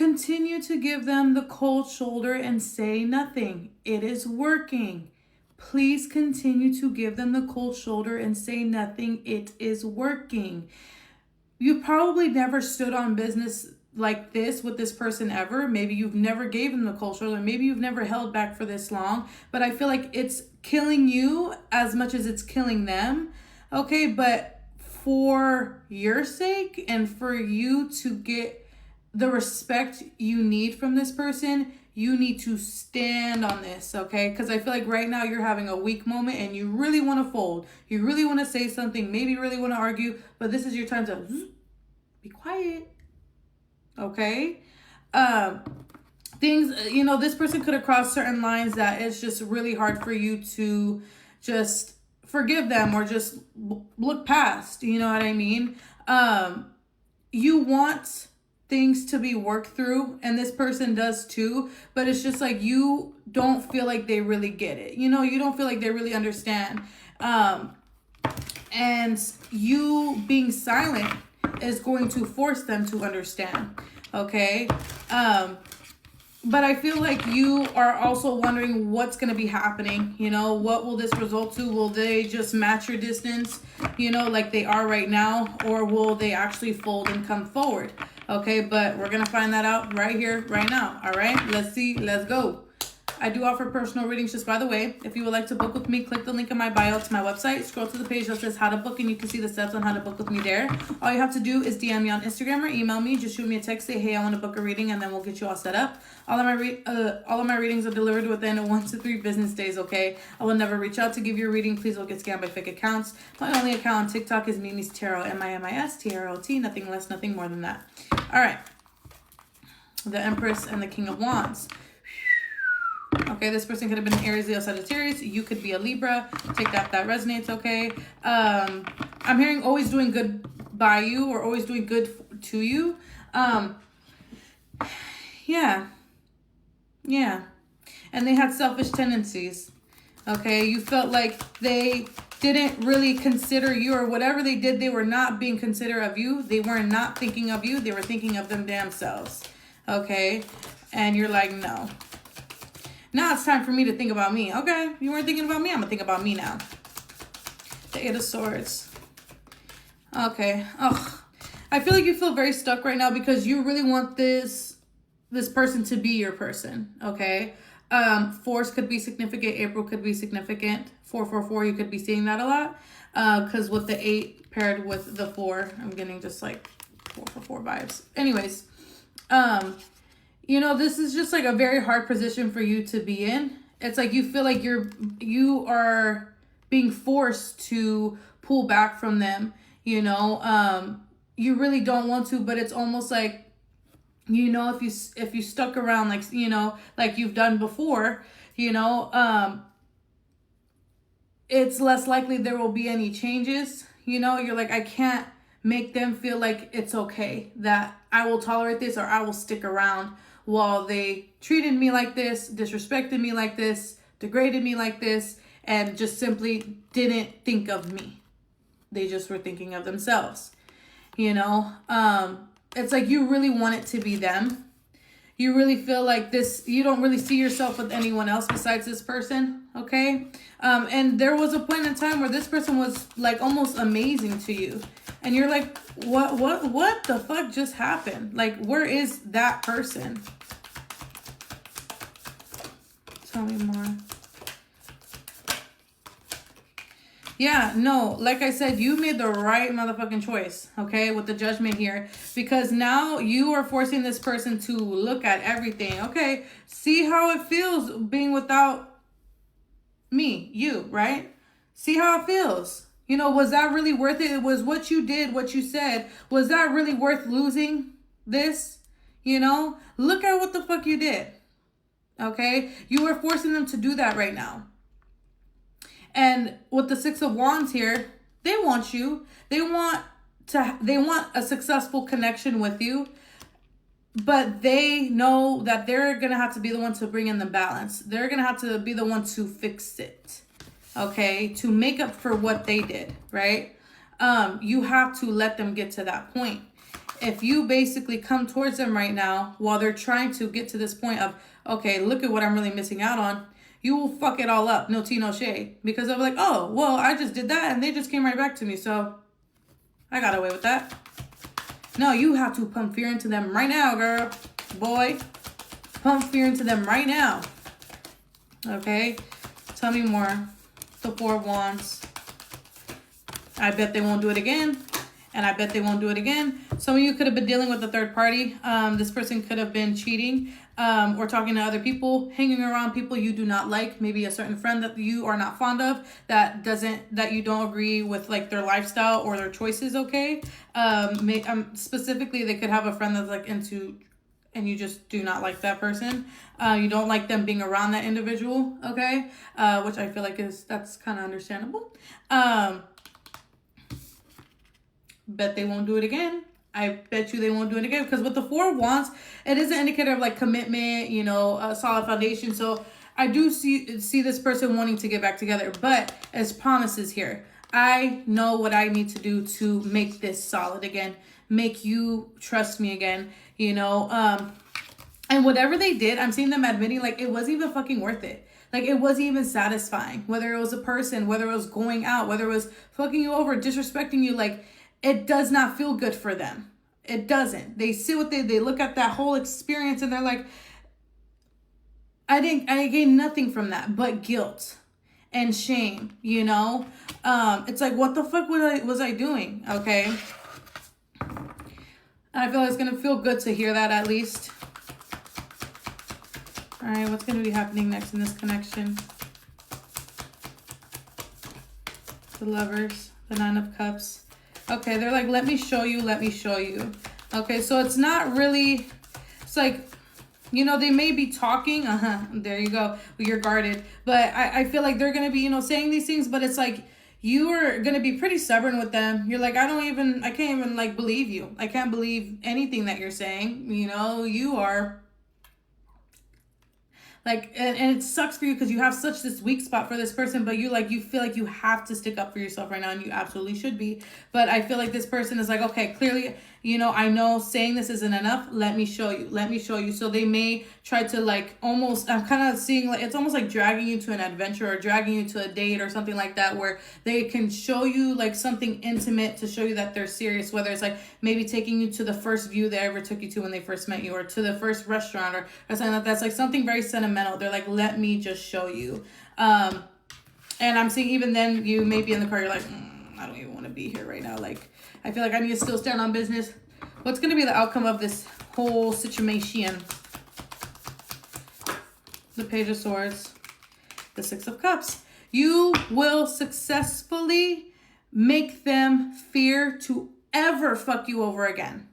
continue to give them the cold shoulder and say nothing. It is working. Please continue to give them the cold shoulder and say nothing. It is working. You probably never stood on business like this with this person ever. Maybe you've never gave them the cold shoulder. Maybe you've never held back for this long. But I feel like it's killing you as much as it's killing them. Okay, but for your sake and for you to get the respect you need from this person, you need to stand on this, okay? Because I feel like right now you're having a weak moment and you really want to fold. You really want to say something, maybe you really want to argue, but this is your time to be quiet, okay? Things, this person could have crossed certain lines that it's just really hard for you to just forgive them or just look past, you know what I mean? You want things to be worked through, and this person does too, but it's just like you don't feel like they really get it. You don't feel like they really understand. And you being silent is going to force them to understand, okay? But I feel like you are also wondering what's going to be happening. What will this result to? Will they just match your distance, like they are right now? Or will they actually fold and come forward? Okay, but we're going to find that out right here, right now. All right, let's see. Let's go. I do offer personal readings, just by the way. If you would like to book with me, click the link in my bio to my website. Scroll to the page that says how to book, and you can see the steps on how to book with me there. All you have to do is DM me on Instagram or email me. Just shoot me a text, say, hey, I want to book a reading, and then we'll get you all set up. All of my readings are delivered within 1 to 3 business days, okay? I will never reach out to give you a reading. Please don't get scammed by fake accounts. My only account on TikTok is Mimi's Tarot, MIMISTROT. Nothing less, nothing more than that. All right. The Empress and the King of Wands. Okay, this person could have been an Aries, Leo, Sagittarius. You could be a Libra. Take that if that resonates, okay? I'm hearing always doing good by you or always doing good to you. Yeah. And they had selfish tendencies, okay? You felt like they didn't really consider you, or whatever they did, they were not being considerate of you. They were not thinking of you. They were thinking of them damn selves, okay? And you're like, no. Now it's time for me to think about me. Okay, you weren't thinking about me. I'm going to think about me now. The Eight of Swords. Okay. Ugh. I feel like you feel very stuck right now because you really want this person to be your person. Okay. Fours could be significant. April could be significant. 444, you could be seeing that a lot. Because with the 8 paired with the 4, I'm getting just like 444 vibes. Anyways. This is just like a very hard position for you to be in. It's like you feel like you are being forced to pull back from them, you really don't want to, but it's almost like, if you stuck around, like, like you've done before, it's less likely there will be any changes. You're like, I can't make them feel like it's okay that I will tolerate this, or I will stick around while they treated me like this, disrespected me like this, degraded me like this, and just simply didn't think of me. They just were thinking of themselves. It's like you really want it to be them. You really feel like this, you don't really see yourself with anyone else besides this person, okay? And there was a point in time where this person was like almost amazing to you. And you're like, what the fuck just happened? Like, where is that person? Tell me more. Yeah, no, like I said, you made the right motherfucking choice, okay, with the Judgment here. Because now you are forcing this person to look at everything. Okay, see how it feels being without me, you, right? See how it feels. Was that really worth it? It was what you did, what you said. Was that really worth losing this? Look at what the fuck you did. Okay? You are forcing them to do that right now. And with the Six of Wands here, they want you. They want a successful connection with you. But they know that they're going to have to be the one to bring in the balance. They're going to have to be the one to fix it. Okay, to make up for what they did, right? You have to let them get to that point. if you basically come towards them right now while they're trying to get to this point of, okay, look at what I'm really missing out on, you will fuck it all up. No tea, no shade. Because they'll be like, oh, well, I just did that and they just came right back to me. So I got away with that. No, you have to pump fear into them right now, girl. Boy, pump fear into them right now. Okay? Tell me more. The Four of Wands. I bet they won't do it again. And I bet they won't do it again. Some of you could have been dealing with a third party. This person could have been cheating or talking to other people, hanging around people you do not like. Maybe a certain friend that you are not fond of, that you don't agree with, like, their lifestyle or their choices, okay? Specifically, they could have a friend that's like into, and you just do not like that person. You don't like them being around that individual, okay? Which I feel like that's kind of understandable. Bet they won't do it again. I bet you they won't do it again. Because with the Four of Wands, it is an indicator of, like, commitment, you know, a solid foundation. So I do see this person wanting to get back together. But as promises here, I know what I need to do to make this solid again. Make you trust me again, you know. And whatever they did, I'm seeing them admitting, like, it wasn't even fucking worth it. Like, it wasn't even satisfying. Whether it was a person, whether it was going out, whether it was fucking you over, disrespecting you, like, it does not feel good for them. It doesn't. They see what they look at that whole experience and they're like, I gained nothing from that but guilt and shame, you know? It's like, what the fuck was I doing? Okay. And I feel like it's going to feel good to hear that at least. All right, what's going to be happening next in this connection? The Lovers, the Nine of Cups. Okay, they're like, let me show you, let me show you. Okay, so it's not really, it's like, you know, they may be talking. There you go. You're guarded. But I feel like they're going to be, you know, saying these things, but it's like, you are going to be pretty stubborn with them. You're like, I can't even, like, believe you. I can't believe anything that you're saying. You know, you are. Like, and it sucks for you because you have such this weak spot for this person, but you feel like you have to stick up for yourself right now, and you absolutely should be. But I feel like this person is like, okay, clearly, you know, I know saying this isn't enough. Let me show you. Let me show you. So they may try to, like, almost, I'm kind of seeing, like, it's almost like dragging you to an adventure or dragging you to a date or something like that, where they can show you, like, something intimate to show you that they're serious, whether it's like maybe taking you to the first view they ever took you to when they first met you, or to the first restaurant, or something like that's like something very sentimental. They're like, let me just show you. And I'm seeing even then you may be in the car, you're like, I don't even want to be here right now. Like, I feel like I need to still stand on business. What's going to be the outcome of this whole situation? The Page of Swords, the Six of Cups. You will successfully make them fear to ever fuck you over again.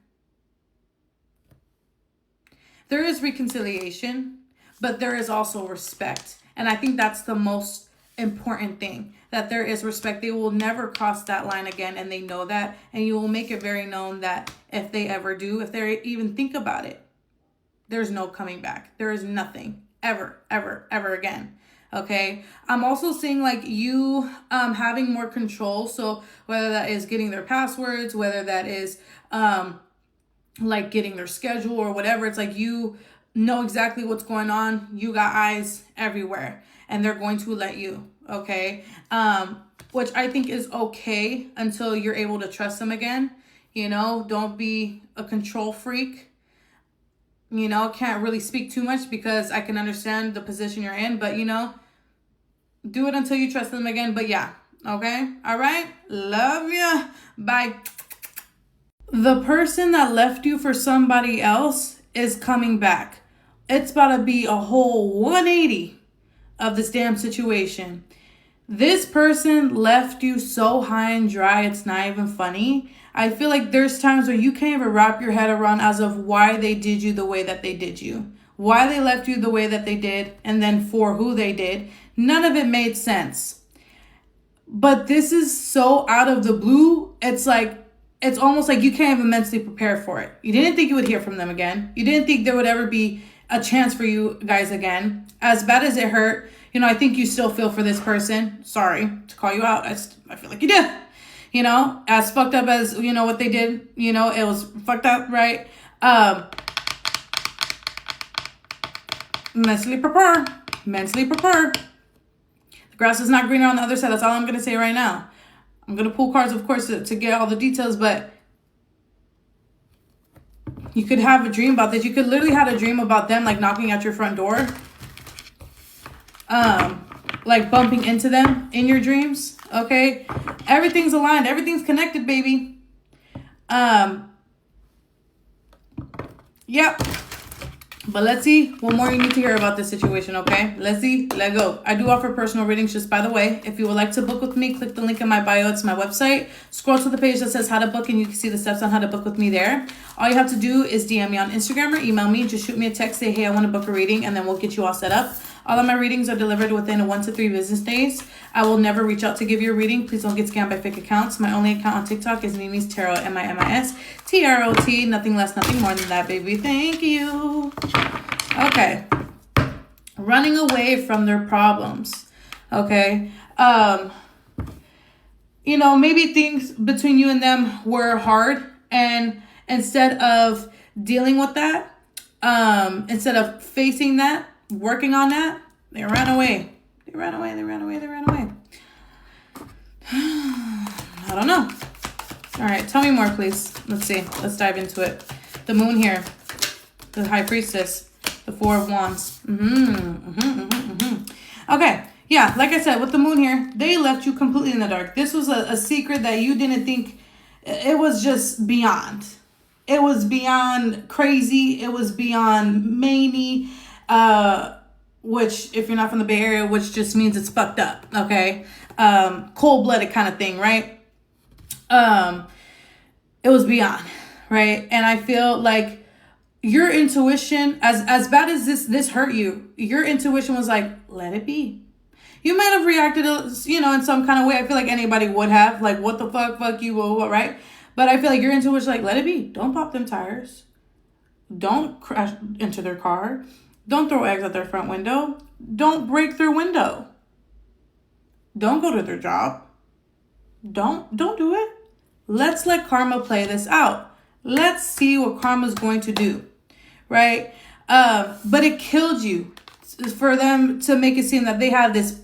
There is reconciliation, but there is also respect. And I think that's the most important thing, that there is respect. They will never cross that line again, and they know that. And you will make it very known that if they ever do, if they even think about it, there's no coming back. There is nothing ever, ever, ever again. Okay. I'm also seeing, like, you having more control. So whether that is getting their passwords, whether that is like getting their schedule or whatever, it's like you know exactly what's going on. You got eyes everywhere, and they're going to let you, okay? Which I think is okay until you're able to trust them again. You know, don't be a control freak. You know, can't really speak too much because I can understand the position you're in, but, you know, do it until you trust them again. But yeah, okay? All right? Love ya. Bye. The person that left you for somebody else is coming back. It's about to be a whole 180 of this damn situation. This person left you so high and dry, it's not even funny. I feel like there's times where you can't even wrap your head around as of why they did you the way that they did you. Why they left you the way that they did, and then for who they did. None of it made sense. But this is so out of the blue, it's like, it's almost like you can't even mentally prepare for it. You didn't think you would hear from them again. You didn't think there would ever be a chance for you guys again. As bad as it hurt, you know, I think you still feel for this person. Sorry to call you out. I feel like you do. You know, as fucked up as, you know, what they did, you know, it was fucked up, right? Mentally prepare. Mentally prepare. The grass is not greener on the other side. That's all I'm going to say right now. I'm going to pull cards, of course, to get all the details, but you could have a dream about this. You could literally have a dream about them, like, knocking at your front door. Like, bumping into them in your dreams, okay? Everything's aligned. Everything's connected, baby. Yep. But let's see what more you need to hear about this situation, okay? Let's see. Let go. I do offer personal readings, just by the way. If you would like to book with me, click the link in my bio. It's my website. Scroll to the page that says how to book, and you can see the steps on how to book with me there. All you have to do is DM me on Instagram or email me. Just shoot me a text. Say, hey, I want to book a reading, and then we'll get you all set up. All of my readings are delivered within 1 to 3 business days. I will never reach out to give you a reading. Please don't get scammed by fake accounts. My only account on TikTok is Mimi's Tarot, MIMIS, nothing less, nothing more than that, baby. Thank you. Okay. Running away from their problems. Okay. You know, maybe things between you and them were hard, and instead of dealing with that, instead of facing that, working on that, they ran away. They ran away. I don't know. All right, tell me more, please. Let's see. Let's dive into it. The moon here. The high priestess. The 4 of wands. Okay. Yeah, like I said, with the moon here, they left you completely in the dark. This was a secret that you didn't think. It was just beyond. It was beyond crazy. It was beyond many. Which, if you're not from the Bay Area, which just means it's fucked up, okay? Cold-blooded kind of thing, right? It was beyond, right? And I feel like your intuition, as bad as this hurt you, your intuition was like, let it be. You might have reacted, you know, in some kind of way. I feel like anybody would have, like, what the fuck you, what, right? But I feel like your intuition was like, let it be. Don't pop them tires. Don't crash into their car. Don't throw eggs at their front window. Don't break their window. Don't go to their job. Don't do it. Let's let karma play this out. Let's see what karma's going to do, right? But it killed you for them to make it seem that they had this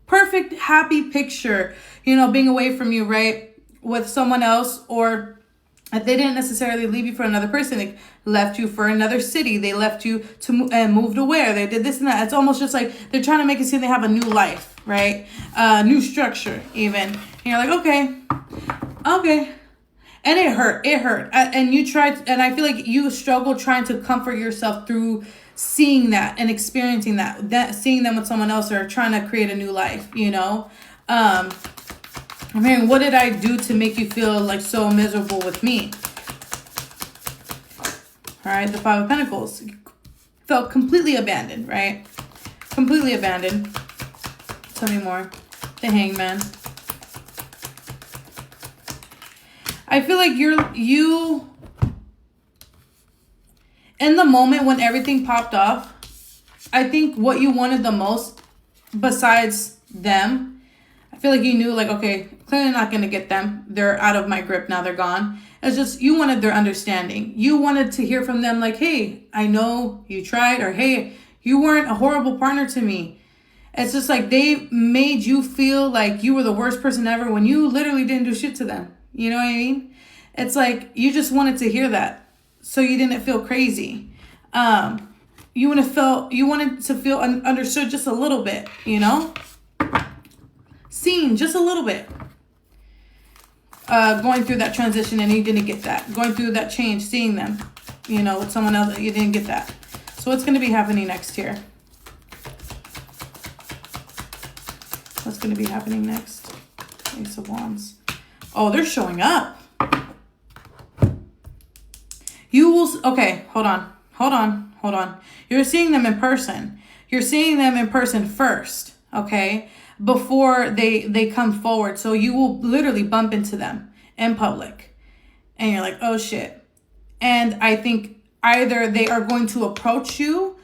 perfect, happy picture, you know, being away from you, right, with someone else, or they didn't necessarily leave you for another person. They left you for another city. They left you and moved away. They did this and that. It's almost just like they're trying to make it seem they have a new life, right? New structure, even. And you're like, okay. And it hurt. And you tried, and I feel like you struggled trying to comfort yourself through seeing that and experiencing that seeing them with someone else, or trying to create a new life, you know? I mean, what did I do to make you feel like so miserable with me? All right, the 5 of Pentacles. Felt completely abandoned, right? Completely abandoned. Tell me more. The Hangman. I feel like you in the moment when everything popped off, I think what you wanted the most, besides them, I feel like you knew, like, okay, clearly not going to get them. They're out of my grip now. They're gone. It's just you wanted their understanding. You wanted to hear from them like, hey, I know you tried, or hey, you weren't a horrible partner to me. It's just like they made you feel like you were the worst person ever when you literally didn't do shit to them. You know what I mean? It's like you just wanted to hear that so you didn't feel crazy. You wanted to feel understood just a little bit, you know? Seen just a little bit. Going through that transition, and you didn't get that. Going through that change, seeing them, you know, with someone else, you didn't get that. So what's going to be happening next here? What's going to be happening next? Ace of Wands. Oh, they're showing up. You will, okay, hold on. You're seeing them in person. You're seeing them in person first, okay? Before they come forward. So you will literally bump into them in public. And you're like, oh shit. And I think either they are going to approach you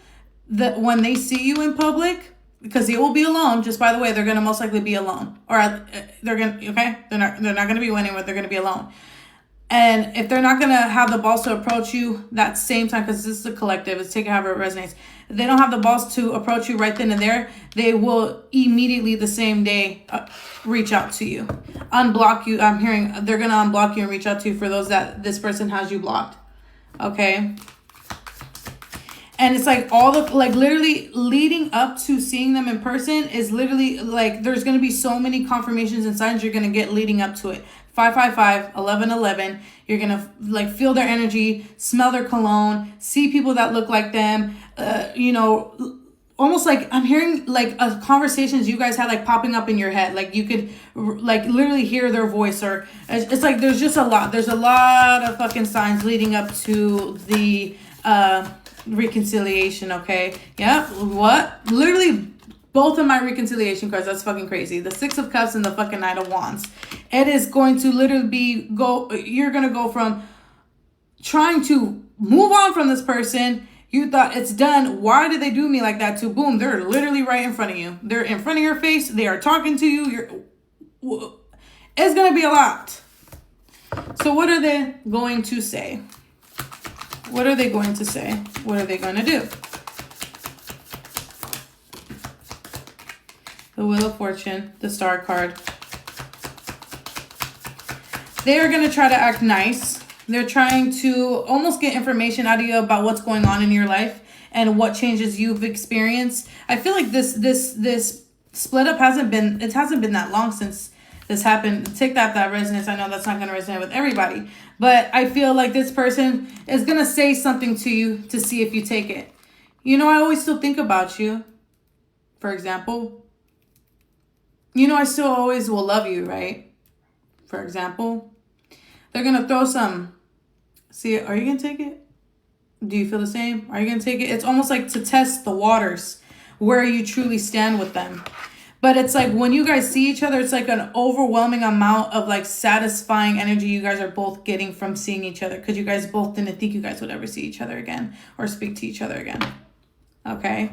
when they see you in public, because they will be alone. Just by the way, they're going to most likely be alone, or they're going to, okay, they're not going to be winning, but they're going to be alone. And if they're not going to have the balls to approach you that same time, because this is a collective, it's take it however it resonates. If they don't have the balls to approach you right then and there, they will immediately the same day reach out to you. Unblock you. I'm hearing they're going to unblock you and reach out to you for those that this person has you blocked. Okay. And it's like all the, like literally leading up to seeing them in person is literally like, there's going to be so many confirmations and signs you're going to get leading up to it. 555, 1111. You're going to like feel their energy, smell their cologne, see people that look like them, you know, almost like I'm hearing like conversations you guys had like popping up in your head. Like you could like literally hear their voice, or it's like, there's just a lot. There's a lot of fucking signs leading up to the, reconciliation. Okay. Yeah. What? Literally both of my reconciliation cards. That's fucking crazy. The 6 of Cups and the fucking Knight of Wands. It is going to literally be you're going to go from trying to move on from this person. You thought it's done. Why did they do me like that? To boom. They're literally right in front of you. They're in front of your face. They are talking to you. It's going to be a lot. So what are they going to say? What are they going to say? What are they going to do? The Wheel of Fortune, the Star card. They are going to try to act nice. They're trying to almost get information out of you about what's going on in your life and what changes you've experienced. I feel like this split up hasn't been that long since this happened. Take that resonates. I know that's not going to resonate with everybody, but I feel like this person is going to say something to you to see if you take it. You know, I always still think about you, for example. You know, I still always will love you, right? For example, they're going to throw some. See, are you going to take it? Do you feel the same? Are you going to take it? It's almost like to test the waters, where you truly stand with them. But it's like when you guys see each other, it's like an overwhelming amount of like satisfying energy you guys are both getting from seeing each other, because you guys both didn't think you guys would ever see each other again or speak to each other again. Okay.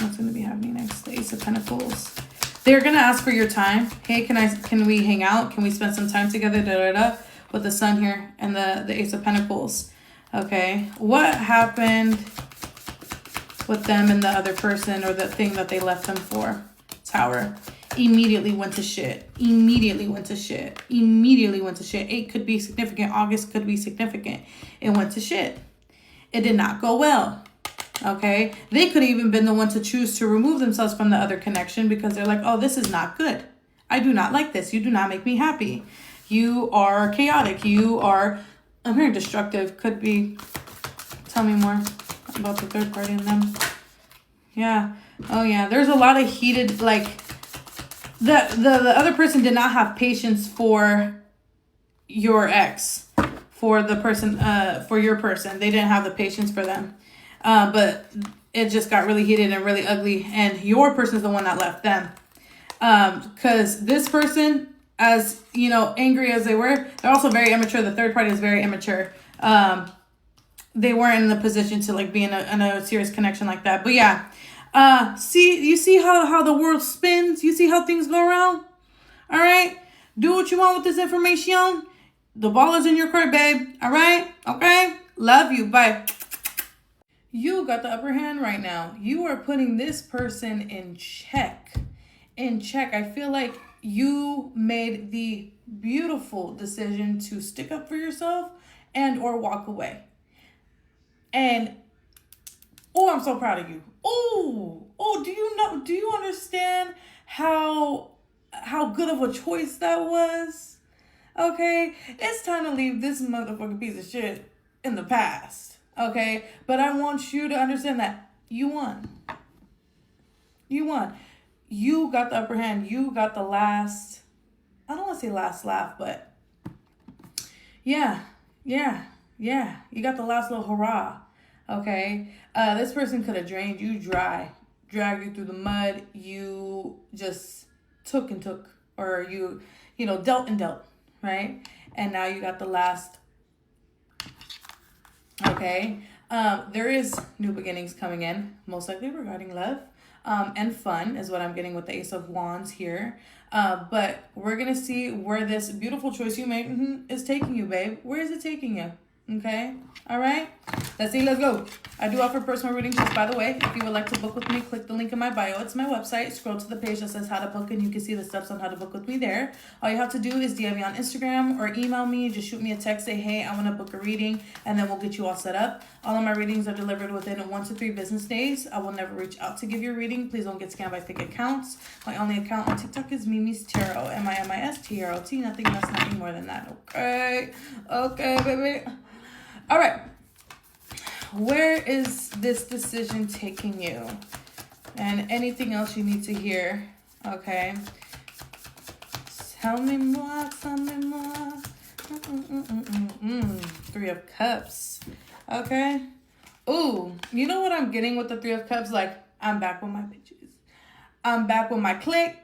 What's going to be happening next? The Ace of Pentacles. They're going to ask for your time. Hey, can we hang out? Can we spend some time together? Da, da, da, with the Sun here and the Ace of Pentacles. Okay. What happened with them and the other person, or the thing that they left them for? Tower. Immediately went to shit. Immediately went to shit. Immediately went to shit. 8 could be significant. August could be significant. It went to shit. It did not go well. Okay. They could have even been the one to choose to remove themselves from the other connection, because they're like, oh, this is not good. I do not like this. You do not make me happy. You are chaotic. You are, I'm hearing destructive. Could be. Tell me more about the third party in them. Yeah. Oh yeah. There's a lot of heated, like the other person did not have patience for your ex, for the person, for your person. They didn't have the patience for them. But it just got really heated and really ugly, and your person is the one that left them. Because this person, as you know, angry as they were, they're also very immature. The third party is very immature. They weren't in the position to like be in a serious connection like that. But yeah, you see how the world spins. You see how things go around. All right, do what you want with this information. The ball is in your court, babe. All right, okay. Love you. Bye. You got the upper hand right now. You are putting this person in check. In check. I feel like you made the beautiful decision to stick up for yourself and or walk away. And I'm so proud of you. Do you understand how good of a choice that was? Okay, it's time to leave this motherfucking piece of shit in the past. Okay, but I want you to understand that you won. You won. You got the upper hand. You got the last, I don't want to say last laugh, but yeah. You got the last little hurrah. Okay. This person could have drained you dry, dragged you through the mud. You just took, or you dealt and dealt, right? And now you got the last. Okay. Okay. There is new beginnings coming in, most likely regarding love. And fun is what I'm getting with the Ace of Wands here. But we're going to see where this beautiful choice you made is taking you, babe. Where is it taking you? Okay. All right. Let's see. Let's go. I do offer personal readings, just by the way. If you would like to book with me, click the link in my bio. It's my website. Scroll to the page that says how to book, and you can see the steps on how to book with me there. All you have to do is DM me on Instagram or email me. Just shoot me a text. Say, hey, I want to book a reading, and then we'll get you all set up. All of my readings are delivered within 1 to 3 business days. I will never reach out to give you a reading. Please don't get scammed by fake accounts. My only account on TikTok is Mimi's Tarot. MIMISTROT. Nothing less, nothing more than that. Okay. Okay, baby. All right. Where is this decision taking you? And anything else you need to hear? Okay. Tell me more, tell me more. 3 of Cups. Okay. Ooh, you know what I'm getting with the 3 of Cups? Like, I'm back with my bitches. I'm back with my clique.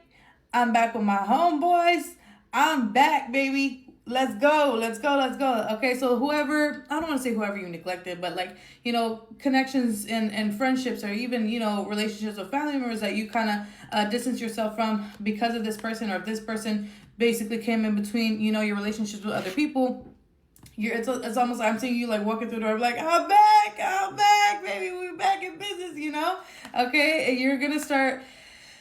I'm back with my homeboys. I'm back, baby. Let's go, let's go, let's go. Okay, so whoever, I don't want to say whoever you neglected, but like, you know, connections and friendships, or even, you know, relationships with family members that you kind of distance yourself from because of this person, or if this person basically came in between, you know, your relationships with other people. It's almost like I'm seeing you like walking through the door, like, I'm back, baby, we're back in business, you know? Okay, and you're gonna start.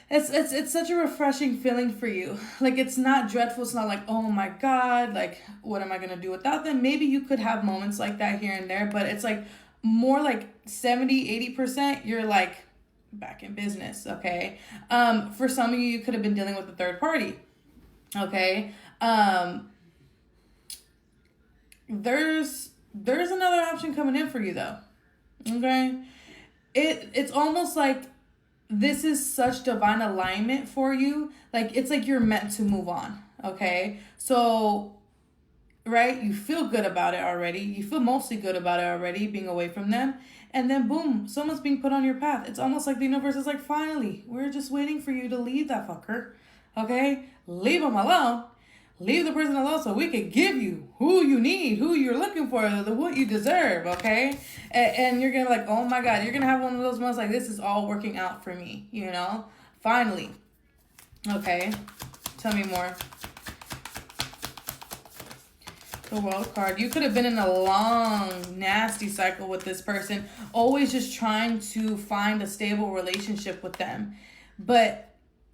It's such a refreshing feeling for you. Like, it's not dreadful. It's not like, oh my God, like, what am I going to do without them? Maybe you could have moments like that here and there, but it's like more like 70-80%, you're like back in business. Okay. For some of you could have been dealing with a third party. Okay. There's another option coming in for you though. Okay. It's almost like, this is such divine alignment for you. Like, it's like you're meant to move on. Okay. So, right. You feel good about it already. You feel mostly good about it already, being away from them. And then boom, someone's being put on your path. It's almost like the universe is like, finally, we're just waiting for you to leave that fucker. Okay. Leave him alone. Leave the person alone so we can give you who you need, who you're looking for, what you deserve, okay? And you're going to be like, oh my God, you're going to have one of those moments like, this is all working out for me, you know? Finally. Okay. Tell me more. The World card. You could have been in a long, nasty cycle with this person, always just trying to find a stable relationship with them. But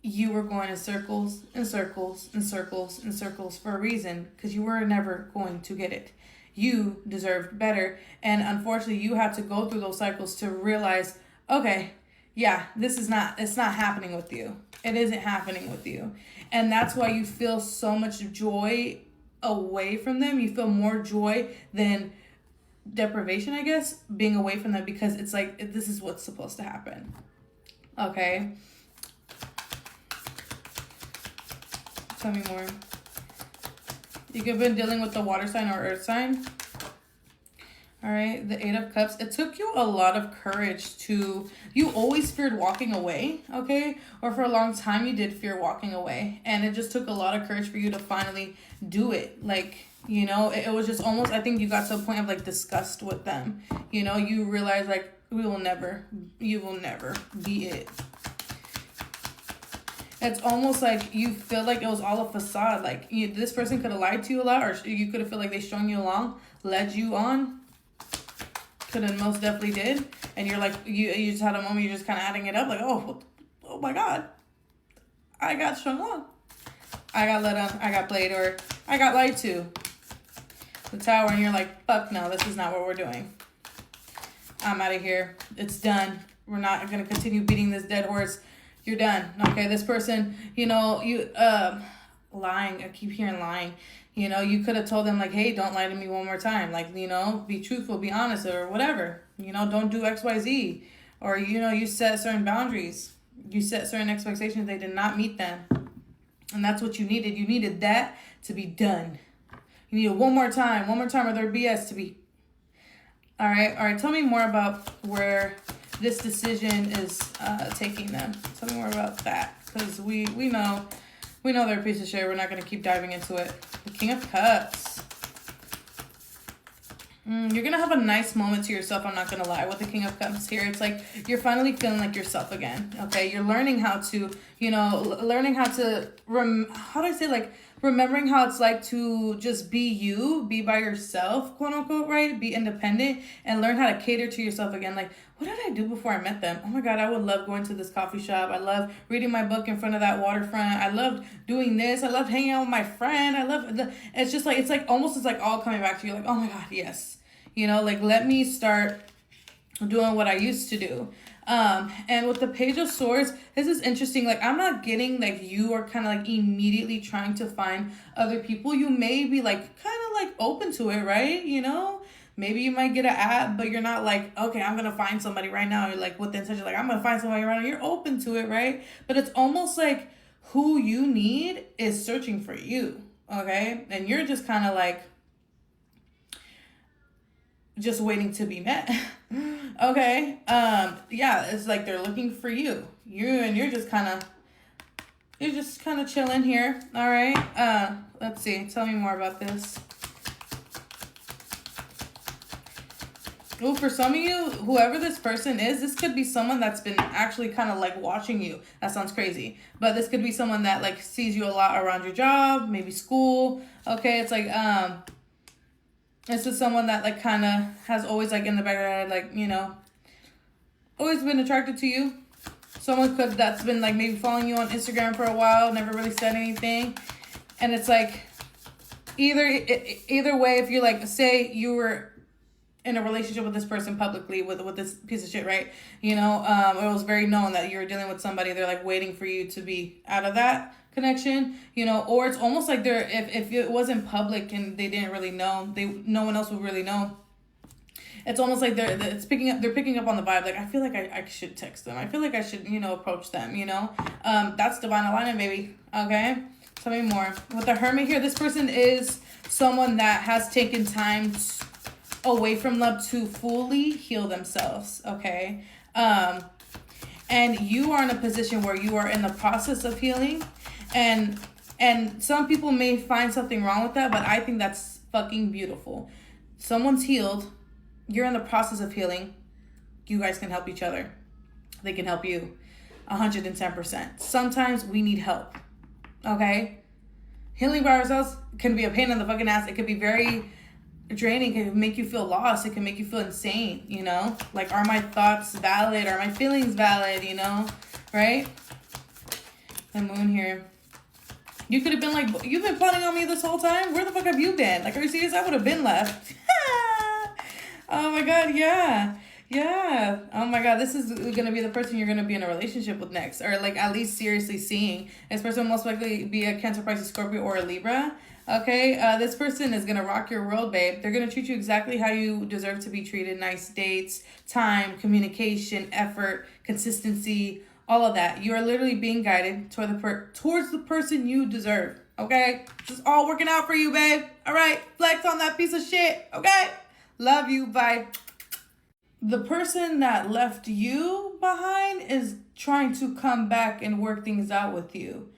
you were going in circles and circles and circles and circles for a reason, because you were never going to get it. You deserved better. And unfortunately, you had to go through those cycles to realize, okay, yeah, it's not happening with you. It isn't happening with you. And that's why you feel so much joy away from them. You feel more joy than deprivation, I guess, being away from them, because it's like, this is what's supposed to happen. Okay. Tell me more. You could have been dealing with the water sign or earth sign. All right, the 8 of Cups. It took you a lot of courage to, you always feared walking away, okay? Or for a long time you did fear walking away. And it just took a lot of courage for you to finally do it. Like, you know, it was just almost, I think you got to a point of like disgust with them. You know, you realize like, you will never be it. It's almost like you feel like it was all a facade. Like, this person could have lied to you a lot, or you could have felt like they strung you along, led you on. Could have most definitely did. And you're like, you just had a moment, you're just kind of adding it up. Like, oh my God. I got strung along. I got led on. I got played, or I got lied to. The Tower, and you're like, fuck no, this is not what we're doing. I'm out of here. It's done. We're not going to continue beating this dead horse. You're done. Okay, this person, you know, lying. I keep hearing lying. You know, you could have told them like, hey, don't lie to me one more time. Like, you know, be truthful, be honest, or whatever. You know, don't do X, Y, Z. Or, you know, you set certain boundaries. You set certain expectations. They did not meet them. And that's what you needed. You needed that to be done. You needed one more time of their BS to be. All right. Tell me more about where this decision is taking them. Tell me more about that, because we know they're a piece of shit. We're not going to keep diving into it. The King of Cups. You're gonna have a nice moment to yourself, I'm not gonna lie, with the King of Cups here. It's like you're finally feeling like yourself again, okay? You're learning how to, learning how to, remembering how it's like to just be you, be by yourself, quote unquote, right? Be independent and learn how to cater to yourself again. Like, what did I do before I met them? Oh my God, I would love going to this coffee shop. I love reading my book in front of that waterfront. I loved doing this. I loved hanging out with my friend. It's like all coming back to you. Like, oh my God, yes. Let me start doing what I used to do. And with the Page of Swords, this is interesting. Like, I'm not getting like you are kind of like immediately trying to find other people. You may be like kind of like open to it, right? Maybe you might get an app, but you're not like, okay, I'm going to find somebody right now. You're like with the intention, like, I'm going to find somebody right now. You're open to it, right? But it's almost like who you need is searching for you, okay? And you're just kind of like, just waiting to be met. Okay. It's like they're looking for you. You're just kind of chilling here. All right. Let's see. Tell me more about this. Well, for some of you, whoever this person is, this could be someone that's been actually kind of like watching you. That sounds crazy. But this could be someone that like sees you a lot around your job, maybe school. Okay. It's like, this is someone that like kind of has always like in the background, like, always been attracted to you. Someone that's been like maybe following you on Instagram for a while, never really said anything. And it's like either way, if you like, say you were in a relationship with this person publicly with this piece of shit, right? It was very known that you're dealing with somebody. They're like waiting for you to be out of that connection, or it's almost like they're if it wasn't public and they didn't really know, no one else would really know. It's almost like they're picking up on the vibe. Like, I feel like I should text them. I feel like I should approach them. That's divine alignment, baby. Okay, tell me more. With the Hermit here, this person is someone that has taken time away from love to fully heal themselves. Okay, and you are in a position where you are in the process of healing. And some people may find something wrong with that, but I think that's fucking beautiful. Someone's healed. You're in the process of healing. You guys can help each other. They can help you 110%. Sometimes we need help. Okay? Healing by ourselves can be a pain in the fucking ass. It could be very draining. It can make you feel lost. It can make you feel insane, Like, are my thoughts valid? Are my feelings valid, Right? The Moon here. You could have been like, you've been plotting on me this whole time? Where the fuck have you been? Like, are you serious? I would have been left. Oh my God, yeah. Yeah. Oh my God, this is going to be the person you're going to be in a relationship with next. Or like at least seriously seeing. This person will most likely be a Cancer, Pisces, Scorpio, or a Libra. Okay, this person is going to rock your world, babe. They're going to treat you exactly how you deserve to be treated. Nice dates, time, communication, effort, consistency, all of that. You are literally being guided towards the person you deserve. Okay? This is all working out for you, babe. All right? Flex on that piece of shit. Okay? Love you. Bye. The person that left you behind is trying to come back and work things out with you.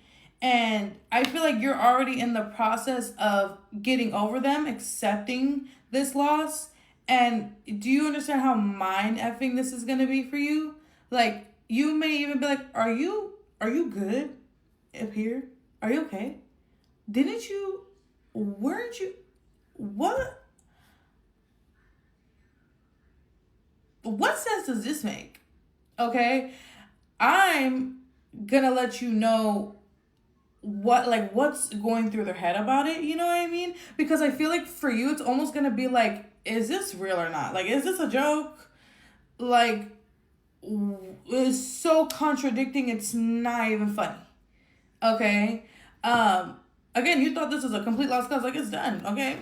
And I feel like you're already in the process of getting over them, accepting this loss. And do you understand how mind effing this is going to be for you? Like, you may even be like, are you good up here? Are you okay? Weren't you, what sense does this make? Okay? I'm gonna let you know what's going through their head about it, you know what I mean? Because I feel like for you, it's almost gonna be like, is this real or not? Like, is this a joke? Like, it's so contradicting, it's not even funny. Okay? Again, you thought this was a complete lost cause, like, it's done, okay?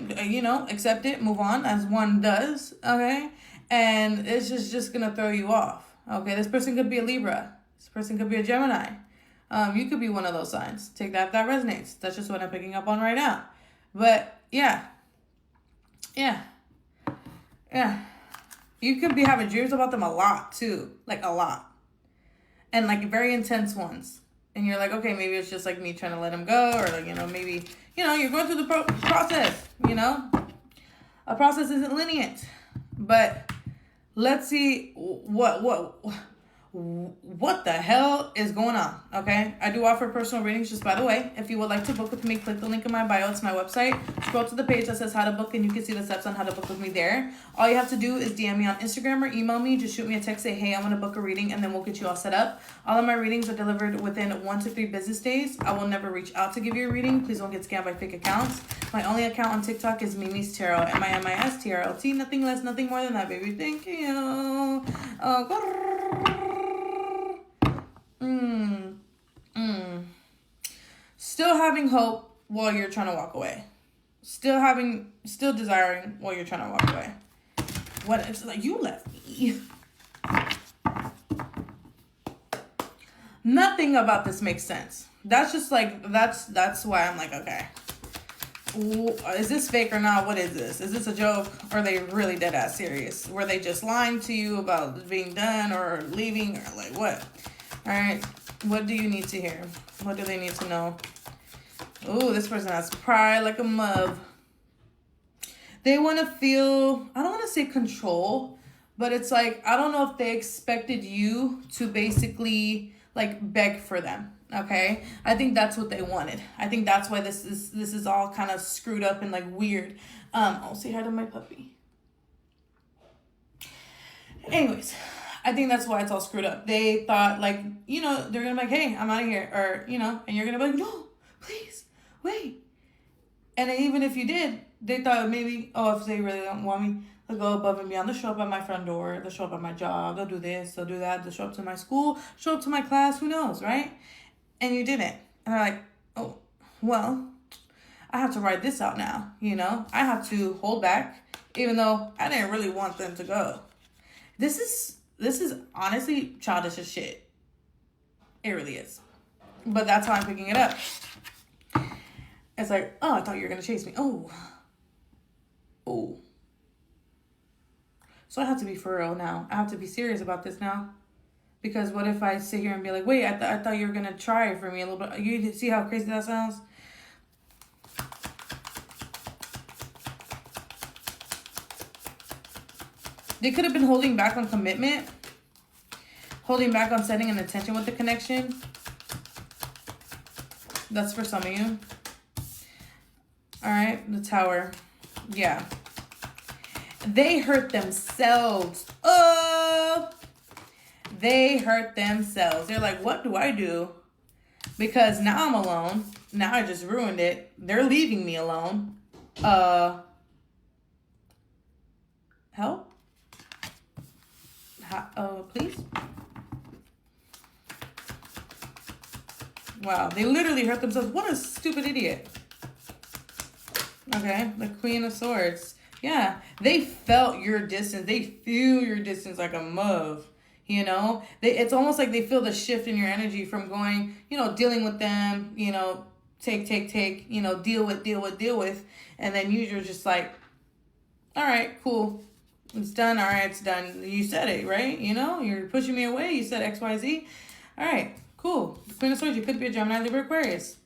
Accept it, move on, as one does, okay? And it's just gonna throw you off, okay? This person could be a Libra. This person could be a Gemini. You could be one of those signs. Take that if that resonates. That's just what I'm picking up on right now. But, yeah. You could be having dreams about them a lot, too. Like, a lot. And, like, very intense ones. And you're like, okay, maybe it's just, like, me trying to let him go. Or, like, maybe, you're going through the process, A process isn't linear. But let's see what the hell is going on, okay? I do offer personal readings, just by the way. If you would like to book with me, click the link in my bio. It's my website. Scroll to the page that says how to book, and you can see the steps on how to book with me there. All you have to do is DM me on Instagram or email me. Just shoot me a text, say, hey, I want to book a reading, and then we'll get you all set up. All of my readings are delivered within 1 to 3 business days. I will never reach out to give you a reading. Please don't get scammed by fake accounts. My only account on TikTok is Mimi's Tarot, MIMISTRLT. Nothing less, nothing more than that, baby. Thank you. Still having hope while you're trying to walk away. Still desiring while you're trying to walk away. What? It's like, you left me. Nothing about this makes sense. That's just like, that's why I'm like, okay. Is this fake or not? What is this? Is this a joke? Or are they really dead ass serious? Were they just lying to you about being done or leaving or like what? All right. What do you need to hear? What do they need to know? Ooh, this person has pride like a mug. They want to feel, I don't want to say control, but it's like, I don't know if they expected you to basically like beg for them. Okay, I think that's what they wanted. I think that's why this is all kind of screwed up and like weird. I'll say hi to my puppy. Anyways, I think that's why it's all screwed up. They thought like, you know, they're gonna be like, hey, I'm out of here, or you know, and you're gonna be like, no, please wait. And even if you did, they thought maybe, oh, if they really don't want me, they'll go above and beyond. They'll show up at my front door. They'll show up at my job. They'll do this. They'll do that. They'll show up to my school. Show up to my class. Who knows, right? And you didn't. And they're like, oh, well, I have to write this out now, you know? I have to hold back, even though I didn't really want them to go. This is honestly childish as shit. It really is. But that's how I'm picking it up. It's like, oh, I thought you were going to chase me. Oh. So I have to be for real now. I have to be serious about this now. Because what if I sit here and be like, wait, I thought you were going to try for me a little bit. You see how crazy that sounds? They could have been holding back on commitment. Holding back on setting an intention with the connection. That's for some of you. All right, the Tower. Yeah. They hurt themselves. Oh! They hurt themselves. They're like, what do I do? Because now I'm alone. Now I just ruined it. They're leaving me alone. Help? Please? Wow, they literally hurt themselves. What a stupid idiot. Okay, the Queen of Swords. Yeah, they felt your distance. They feel your distance like a move. You know, it's almost like they feel the shift in your energy from going, you know, dealing with them, you know, take, you know, deal with. And then you're just like, all right, cool. It's done. All right, it's done. You said it, right? You know, you're pushing me away. You said X, Y, Z. All right, cool. Queen of Swords, you could be a Gemini, Libra, Aquarius.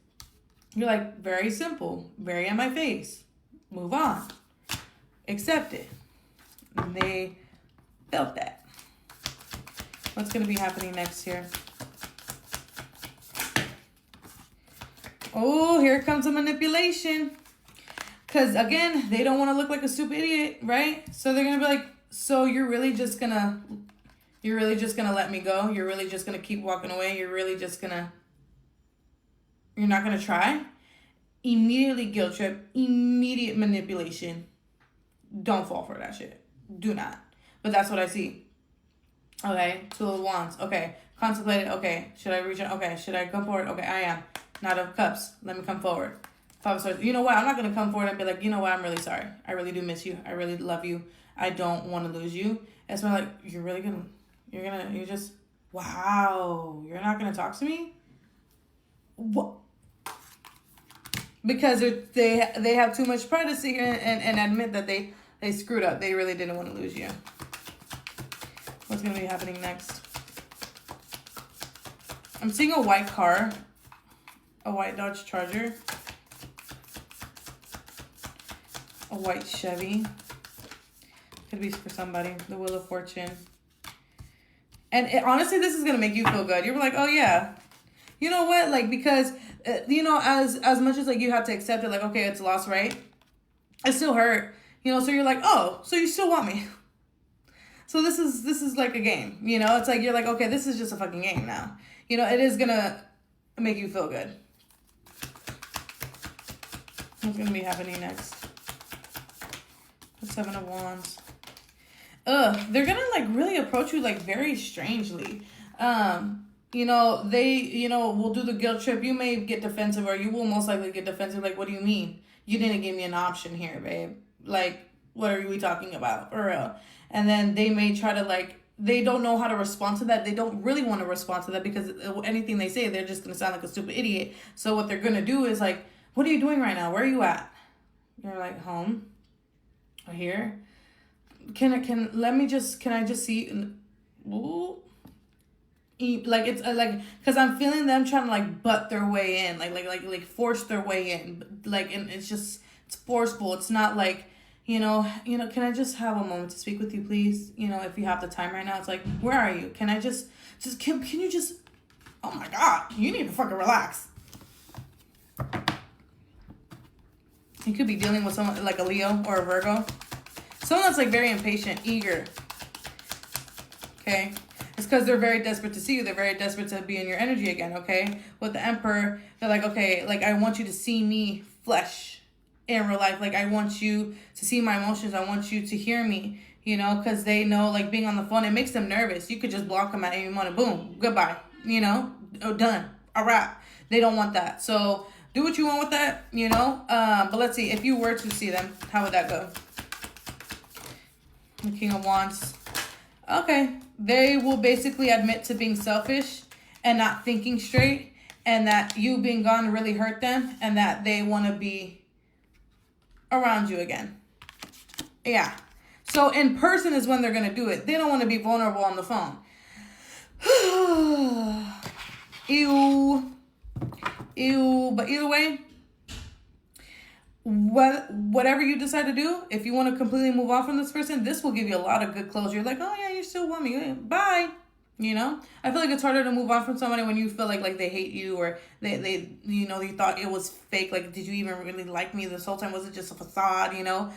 You're like, very simple, very in my face. Move on. Accept it. And they felt that. What's going to be happening next here? Oh, here comes a manipulation. Because, again, they don't want to look like a stupid idiot, right? So they're going to be like, so you're really just going to let me go? You're really just going to keep walking away? You're not going to try? Immediately guilt trip. Immediate manipulation. Don't fall for that shit. Do not. But that's what I see. Okay, Two of Wands. Okay, contemplated. Okay, should I reach out? Okay, should I come forward? Okay, I am. Knight of Cups. Let me come forward. Five of Swords. You know what? I'm not going to come forward and be like, you know what? I'm really sorry. I really do miss you. I really love you. I don't want to lose you. It's more like, you're just, wow. You're not going to talk to me? What? Because they have too much pride to sit here and admit that they screwed up. They really didn't want to lose you. What's going to be happening next? I'm seeing a white car. A white Dodge Charger. A white Chevy. Could be for somebody. The Wheel of Fortune. And honestly, this is going to make you feel good. You're like, oh, yeah. You know what? Like, because, you know, as much as, like, you have to accept it, like, okay, it's lost, right? It still hurt. You know, so you're like, oh, so you still want me. So this is like a game. You know, it's like, you're like, okay, this is just a fucking game now. You know, it is going to make you feel good. What's going to be happening next? The Seven of Wands. They're gonna like really approach you like very strangely. You know, they, you know, will do the guilt trip. You may get defensive, or you will most likely get defensive. Like, what do you mean? You didn't give me an option here, babe. Like, what are we talking about? For real. And then they may try to like, they don't know how to respond to that. They don't really want to respond to that because anything they say, they're just gonna sound like a stupid idiot. So what they're gonna do is like, what are you doing right now? Where are you at? You're like, home. Or here. Can I just see? Ooh. Like, it's like, because I'm feeling them trying to like butt their way in, like force their way in, like, and it's just, it's forceful. It's not like, you know, can I just have a moment to speak with you, please? You know, if you have the time right now. It's like, where are you? Can I can you just, oh my God, you need to fucking relax. You could be dealing with someone like a Leo or a Virgo. Someone that's like very impatient, eager. Okay. It's because they're very desperate to see you. They're very desperate to be in your energy again. Okay. With the Emperor, they're like, okay, like I want you to see me flesh in real life. Like I want you to see my emotions. I want you to hear me, you know, because they know like being on the phone, it makes them nervous. You could just block them at any moment. Boom. Goodbye. You know, done. A wrap. They don't want that. So do what you want with that, you know. But let's see. If you were to see them, how would that go? The King of Wands. Okay. They will basically admit to being selfish and not thinking straight, and that you being gone really hurt them, and that they want to be around you again. Yeah. So in person is when they're going to do it. They don't want to be vulnerable on the phone. Ew. Ew. But either way, whatever you decide to do, if you want to completely move on from this person, this will give you a lot of good closure. You're like, oh yeah, you still want me. Bye. You know, I feel like it's harder to move on from somebody when you feel like they hate you, or they you know, you thought it was fake. Like, did you even really like me this whole time? Was it just a facade, you know?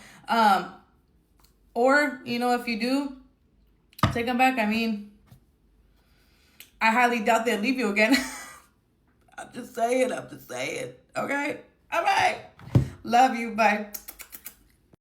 Or, you know, if you do take them back, I mean, I highly doubt they'll leave you again. I'm just saying. Okay? All right. Love you. Bye.